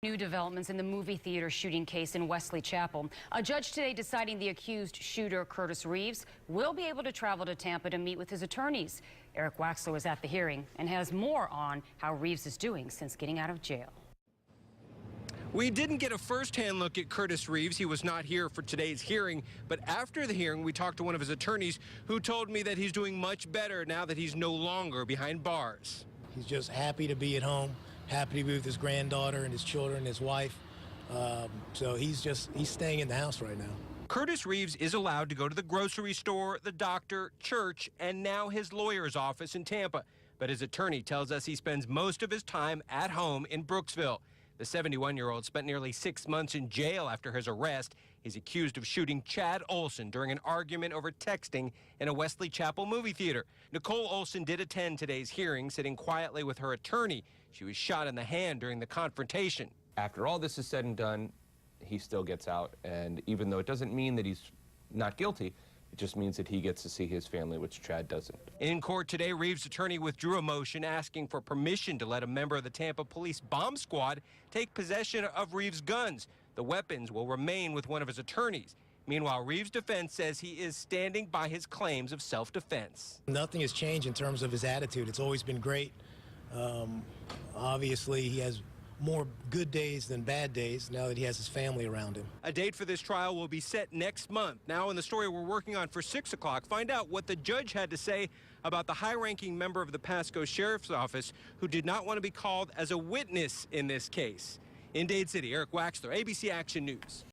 New developments in the movie theater shooting case in Wesley Chapel. A judge today deciding the accused shooter, Curtis Reeves, will be able to travel to Tampa to meet with his attorneys. Eric Waxler was at the hearing and has more on how Reeves is doing since getting out of jail. We didn't get a first-hand look at Curtis Reeves. He was not here for today's hearing. But after the hearing, we talked to one of his attorneys who told me that he's doing much better now that he's no longer behind bars. He's just happy to be at home, happy to be with his granddaughter and his children, his wife. So he's staying in the house right now. Curtis Reeves is allowed to go to the grocery store, the doctor, church, and now his lawyer's office in Tampa. But his attorney tells us he spends most of his time at home in Brooksville. The 71-year-old spent nearly 6 months in jail after his arrest. He's accused of shooting Chad Olson during an argument over texting in a Wesley Chapel movie theater. Nicole Olson did attend today's hearing, sitting quietly with her attorney. She was shot in the hand during the confrontation. After all this is said and done, he still gets out. And even though it doesn't mean that he's not guilty, it just means that he gets to see his family, which Chad doesn't. In court today, Reeves' attorney withdrew a motion asking for permission to let a member of the Tampa Police bomb squad take possession of Reeves' guns. The weapons will remain with one of his attorneys. Meanwhile, Reeves' defense says he is standing by his claims of self-defense. Nothing has changed in terms of his attitude. It's always been great. Obviously, he has more good days than bad days now that he has his family around him. A date for this trial will be set next month. Now in the story we're working on for 6 o'clock, find out what the judge had to say about the high-ranking member of the Pasco Sheriff's Office who did not want to be called as a witness in this case. In Dade City, Eric Waxler, ABC Action News.